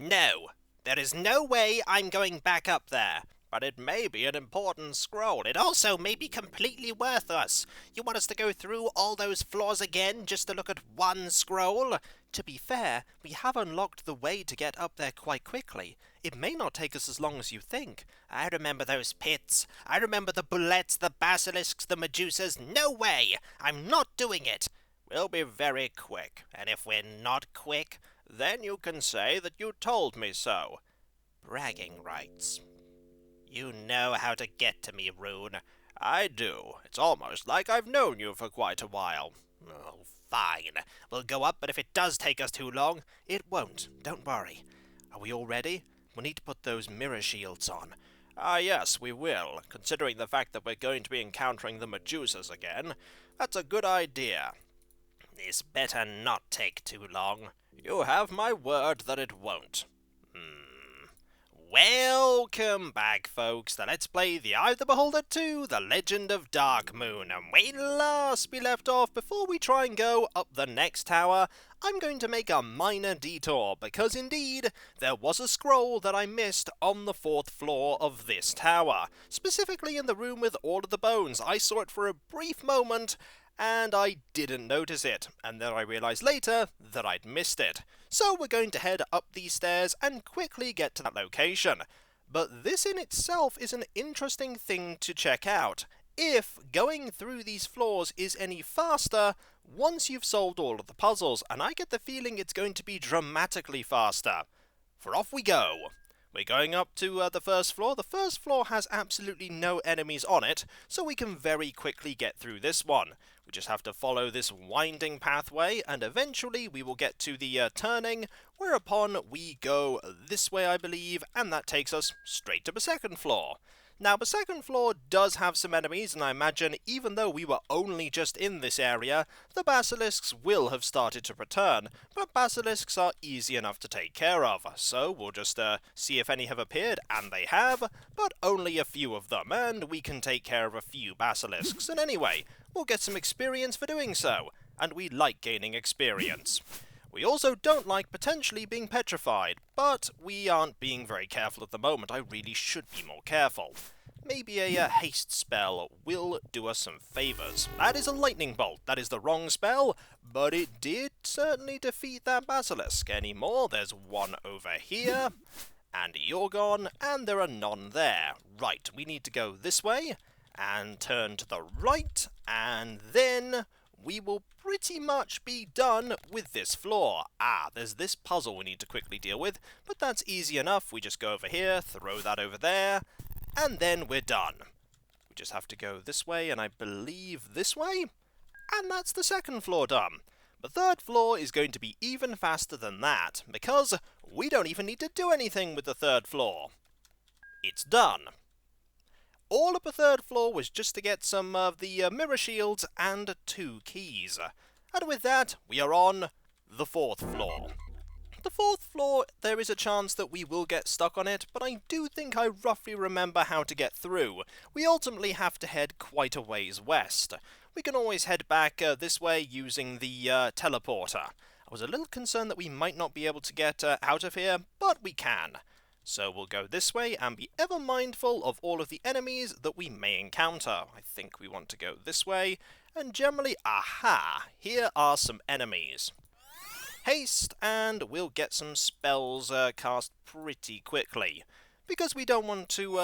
No, there is no way I'm going back up there. But it may be an important scroll. It also may be completely worthless. You want us to go through all those floors again just to look at one scroll? To be fair, we have unlocked the way to get up there quite quickly. It may not take us as long as you think. I remember those pits. I remember the bullets, the basilisks, the medusas. No way! I'm not doing it! We'll be very quick, and if we're not quick, then you can say that you told me so. Bragging rights. You know how to get to me, Rune. I do. It's almost like I've known you for quite a while. Oh, fine. We'll go up, but if it does take us too long, it won't. Don't worry. Are we all ready? We'll need to put those mirror shields on. Ah, yes, we will. Considering the fact that we're going to be encountering the Medusas again, that's a good idea. This better not take too long. You have my word that it won't. Welcome back, folks, to Let's Play The Eye of the Beholder 2, The Legend of Darkmoon. And when last we left off, before we try and go up the next tower, I'm going to make a minor detour, because indeed, there was a scroll that I missed on the 4th floor of this tower. Specifically in the room with all of the bones. I saw it for a brief moment, and I didn't notice it, and then I realised later that I'd missed it. So we're going to head up these stairs and quickly get to that location. But this in itself is an interesting thing to check out. If going through these floors is any faster once you've solved all of the puzzles, and I get the feeling it's going to be dramatically faster. For off we go. We're going up to the first floor. The first floor has absolutely no enemies on it, so we can very quickly get through this one. We just have to follow this winding pathway, and eventually we will get to the turning, whereupon we go this way, I believe, and that takes us straight to the second floor. Now, the second floor does have some enemies, and I imagine even though we were only just in this area, the basilisks will have started to return, but basilisks are easy enough to take care of, so we'll just see if any have appeared, and they have, but only a few of them, and we can take care of a few basilisks, and anyway, we'll get some experience for doing so, and we like gaining experience. We also don't like potentially being petrified, but we aren't being very careful at the moment. I really should be more careful. Maybe a haste spell will do us some favours. That is a lightning bolt. That is the wrong spell, but it did certainly defeat that basilisk. Anymore, there's one over here, and you're gone, and there are none there. Right, we need to go this way, and turn to the right, and then we will pretty much be done with this floor. Ah, there's this puzzle we need to quickly deal with, but that's easy enough. We just go over here, throw that over there, and then we're done. We just have to go this way, and I believe this way, and that's the second floor done. The third floor is going to be even faster than that, because we don't even need to do anything with the third floor. It's done. All of the third floor was just to get some of the mirror shields and 2 keys. And with that, we are on the 4th floor. The 4th floor, there is a chance that we will get stuck on it, but I do think I roughly remember how to get through. We ultimately have to head quite a ways west. We can always head back this way using the teleporter. I was a little concerned that we might not be able to get out of here, but we can. So we'll go this way and be ever mindful of all of the enemies that we may encounter. I think we want to go this way, and generally, aha, here are some enemies. Haste, and we'll get some spells cast pretty quickly, because we don't want to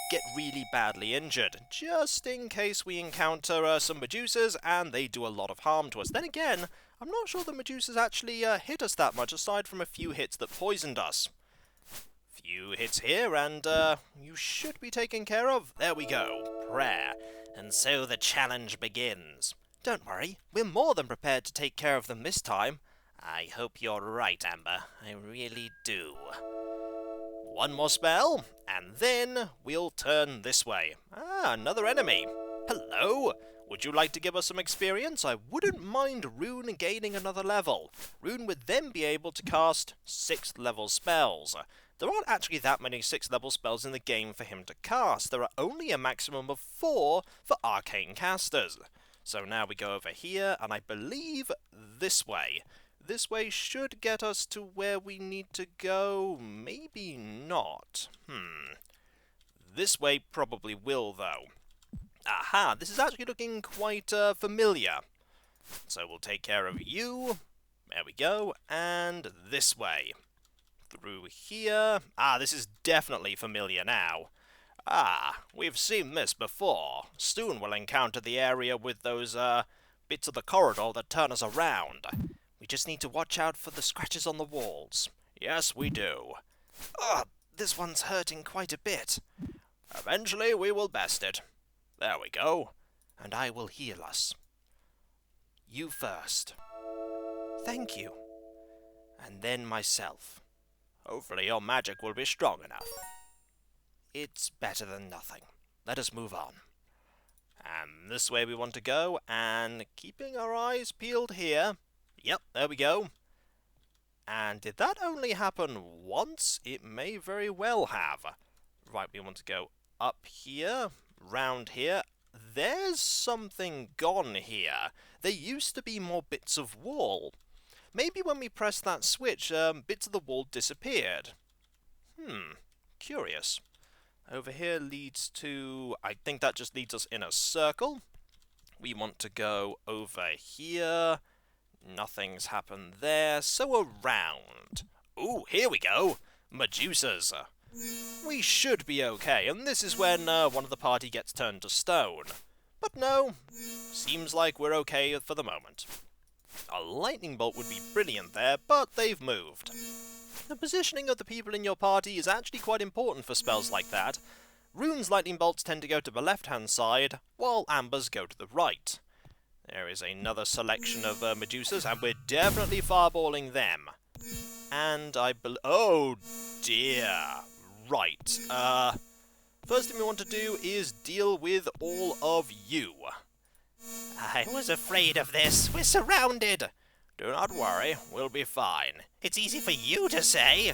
get really badly injured, just in case we encounter some Medusas and they do a lot of harm to us. Then again, I'm not sure the Medusas actually hit us that much, aside from a few hits that poisoned us. Few hits here, and you should be taken care of. There we go. Prayer. And so the challenge begins. Don't worry, we're more than prepared to take care of them this time. I hope you're right, Amber. I really do. One more spell, and then we'll turn this way. Ah, another enemy. Hello. Would you like to give us some experience? I wouldn't mind Rune gaining another level. Rune would then be able to cast 6th level spells. There aren't actually that many 6th level spells in the game for him to cast. There are only a maximum of 4 for arcane casters. So now we go over here, and I believe this way. this way should get us to where we need to go. Maybe not. This way probably will, though. Aha, this is actually looking quite familiar. So we'll take care of you. There we go. And this way. Through here. This is definitely familiar now. We've seen this before. Soon we'll encounter the area with those, bits of the corridor that turn us around. We just need to watch out for the scratches on the walls. Yes, we do. This one's hurting quite a bit. Eventually we will best it. There we go. And I will heal us. You first. Thank you. And then myself. Hopefully your magic will be strong enough. It's better than nothing. Let us move on. And this way we want to go, and keeping our eyes peeled here. Yep, there we go. And did that only happen once? It may very well have. Right, we want to go up here, round here. There's something gone here. There used to be more bits of wall. Maybe when we pressed that switch, bits of the wall disappeared. Curious. Over here leads to... I think that just leads us in a circle. We want to go over here. Nothing's happened there, so around. Ooh, here we go. Medusas. We should be okay, and this is when one of the party gets turned to stone. But no, seems like we're okay for the moment. A lightning bolt would be brilliant there, but they've moved. The positioning of the people in your party is actually quite important for spells like that. Rune's lightning bolts tend to go to the left-hand side, while Amber's go to the right. There is another selection of Medusas, and we're definitely fireballing them. And oh dear. Right. First thing we want to do is deal with all of you. I was afraid of this. We're surrounded. Do not worry, we'll be fine. It's easy for you to say.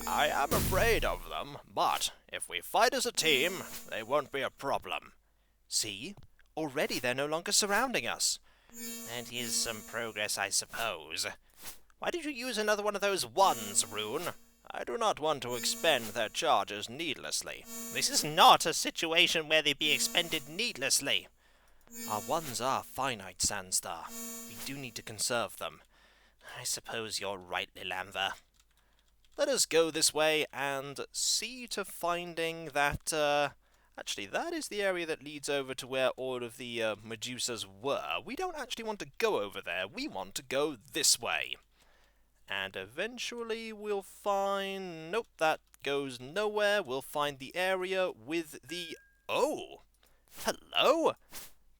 I am afraid of them, but if we fight as a team, they won't be a problem. See? Already they're no longer surrounding us. That is some progress, I suppose. Why did you use another one of those ones, Rune? I do not want to expend their charges needlessly. This is not a situation where they be expended needlessly. Our ones are finite, Sandstar. We do need to conserve them. I suppose you're right, Lilamva. Let us go this way and see to finding that, actually, that is the area that leads over to where all of the Medusas were. We don't actually want to go over there. We want to go this way. And eventually we'll find... Nope, that goes nowhere. We'll find the area with the... Oh! Hello!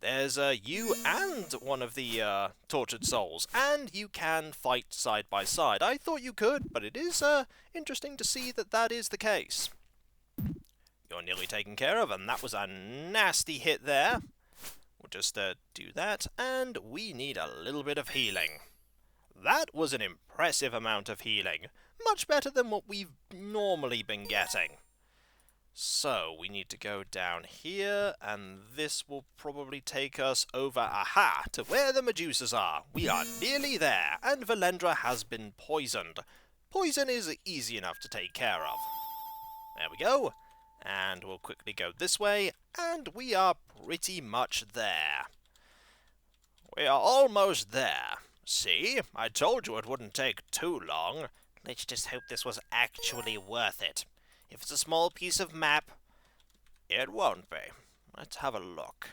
There's you and one of the tortured souls, and you can fight side by side. I thought you could, but it is interesting to see that that is the case. You're nearly taken care of, and that was a nasty hit there. We'll just do that, and we need a little bit of healing. That was an impressive amount of healing. Much better than what we've normally been getting. So, we need to go down here, and this will probably take us over, to where the Medusas are. We are nearly there, and Valendra has been poisoned. Poison is easy enough to take care of. There we go. And we'll quickly go this way, and we are pretty much there. We are almost there. See? I told you it wouldn't take too long. Let's just hope this was actually worth it. If it's a small piece of map, it won't be. Let's have a look.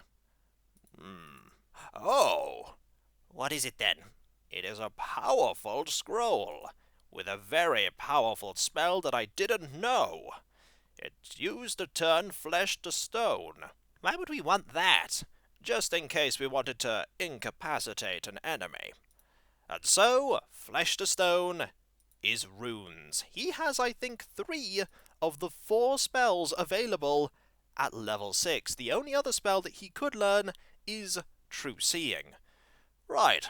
Oh! What is it then? It is a powerful scroll, with a very powerful spell that I didn't know. It's used to turn flesh to stone. Why would we want that? Just in case we wanted to incapacitate an enemy. And so, flesh to stone is runes. He has, I think, 3 of the 4 spells available at level 6. The only other spell that he could learn is True Seeing. Right.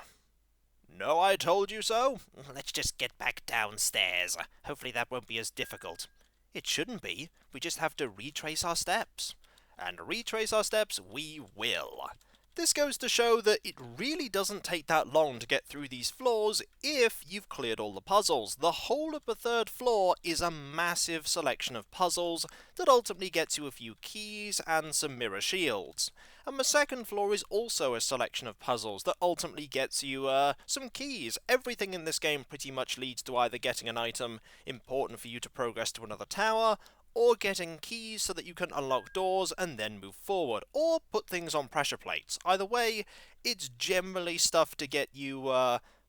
No, I told you so. Let's just get back downstairs. Hopefully that won't be as difficult. It shouldn't be. We just have to retrace our steps. And retrace our steps we will. This goes to show that it really doesn't take that long to get through these floors if you've cleared all the puzzles. The whole of the third floor is a massive selection of puzzles that ultimately gets you a few keys and some mirror shields. And the second floor is also a selection of puzzles that ultimately gets you some keys. Everything in this game pretty much leads to either getting an item important for you to progress to another tower, or getting keys so that you can unlock doors and then move forward, or put things on pressure plates. Either way, it's generally stuff to get you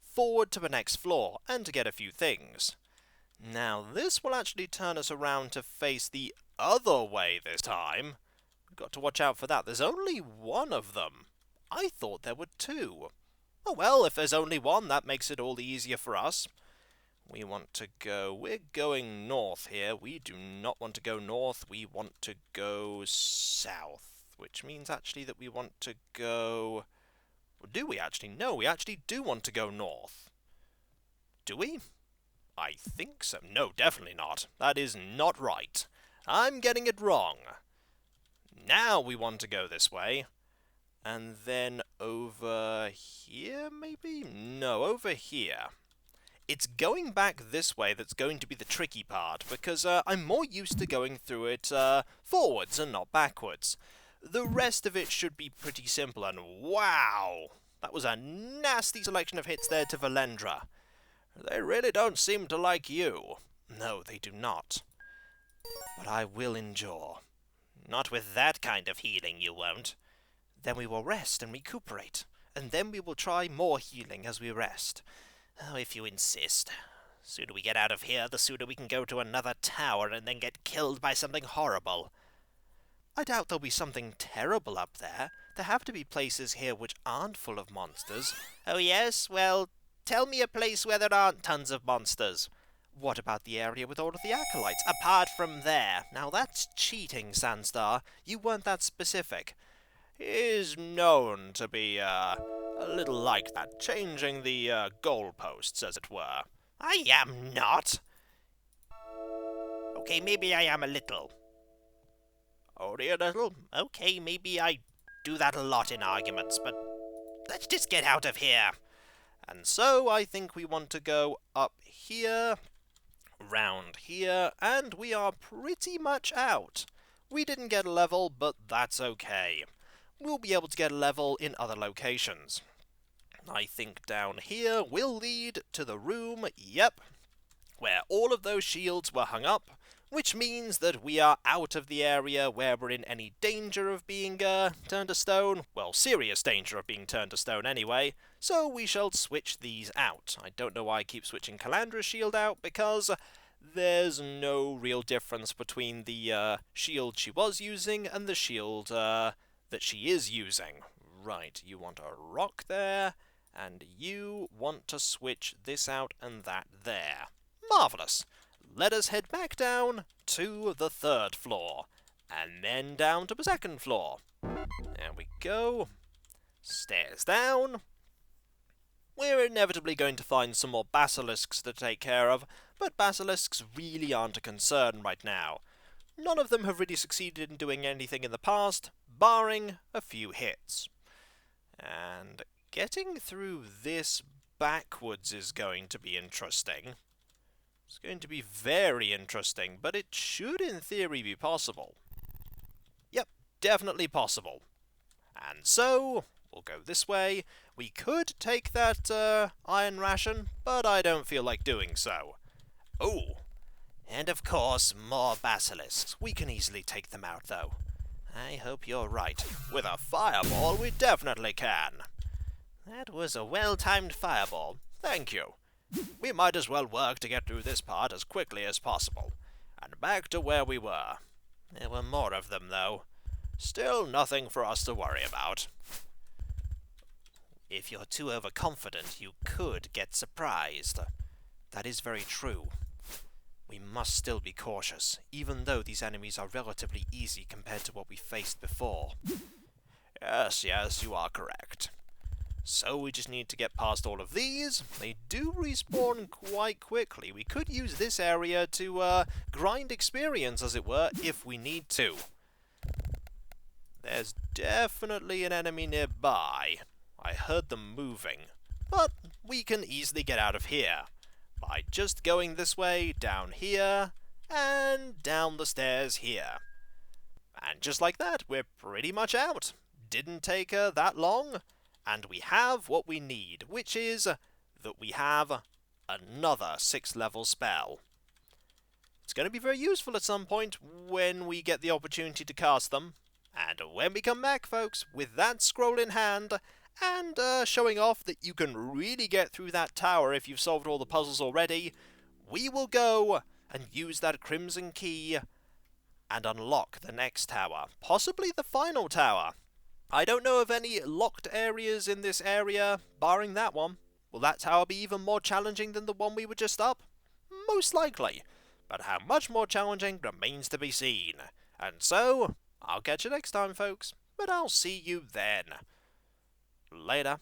forward to the next floor, and to get a few things. Now, this will actually turn us around to face the other way this time. We've got to watch out for that. There's only one of them. I thought there were two. Oh well, if there's only one, that makes it all the easier for us. We're going north here. We do not want to go north, we want to go south. Which means actually that we want to go... Do we actually? No, we actually do want to go north. Do we? I think so. No, definitely not. That is not right. I'm getting it wrong. Now we want to go this way. And then over here, maybe? No, over here. It's going back this way that's going to be the tricky part, because I'm more used to going through it forwards and not backwards. The rest of it should be pretty simple, and wow! That was a nasty selection of hits there to Valendra. They really don't seem to like you. No, they do not. But I will endure. Not with that kind of healing, you won't. Then we will rest and recuperate, and then we will try more healing as we rest. Oh, if you insist. The sooner we get out of here, the sooner we can go to another tower and then get killed by something horrible. I doubt there'll be something terrible up there. There have to be places here which aren't full of monsters. Oh yes? Well, tell me a place where there aren't tons of monsters. What about the area with all of the acolytes? Apart from there. Now that's cheating, Sandstar. You weren't that specific. He is known to be, a little like that, changing the goalposts, as it were. I am not! Okay, maybe I am a little. Only a little? Okay, maybe I do that a lot in arguments, but let's just get out of here. And so I think we want to go up here, round here, and we are pretty much out. We didn't get a level, but that's okay. We'll be able to get a level in other locations. I think down here will lead to the room, yep, where all of those shields were hung up, which means that we are out of the area where we're in any danger of being turned to stone. Well, serious danger of being turned to stone anyway, so we shall switch these out. I don't know why I keep switching Calandra's shield out, because there's no real difference between the shield she was using and the shield that she is using. Right, you want a rock there, and you want to switch this out and that there. Marvellous! Let us head back down to the third floor, and then down to the second floor. There we go. Stairs down. We're inevitably going to find some more basilisks to take care of, but basilisks really aren't a concern right now. None of them have really succeeded in doing anything in the past, barring a few hits. And getting through this backwards is going to be interesting. It's going to be very interesting, but it should in theory be possible. Yep, definitely possible. And so, we'll go this way. We could take that iron ration, but I don't feel like doing so. Oh, and of course, more basilisks. We can easily take them out, though. I hope you're right. With a fireball, we definitely can. That was a well-timed fireball. Thank you. We might as well work to get through this part as quickly as possible. And back to where we were. There were more of them, though. Still nothing for us to worry about. If you're too overconfident, you could get surprised. That is very true. We must still be cautious, even though these enemies are relatively easy compared to what we faced before. Yes, you are correct. So we just need to get past all of these. They do respawn quite quickly. We could use this area to grind experience, as it were, if we need to. There's definitely an enemy nearby. I heard them moving. But we can easily get out of here by just going this way, down here, and down the stairs here. And just like that, we're pretty much out. Didn't take that long, and we have what we need, which is that we have another 6th level spell. It's going to be very useful at some point when we get the opportunity to cast them. And when we come back, folks, with that scroll in hand, and showing off that you can really get through that tower if you've solved all the puzzles already, we will go and use that crimson key and unlock the next tower, possibly the final tower. I don't know of any locked areas in this area, barring that one. Will that tower be even more challenging than the one we were just up? Most likely, but how much more challenging remains to be seen. And so, I'll catch you next time, folks, but I'll see you then. Later.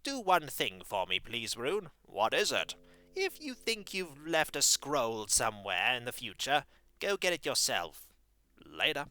Do one thing for me, please, Rune. What is it? If you think you've left a scroll somewhere in the future, go get it yourself. Later.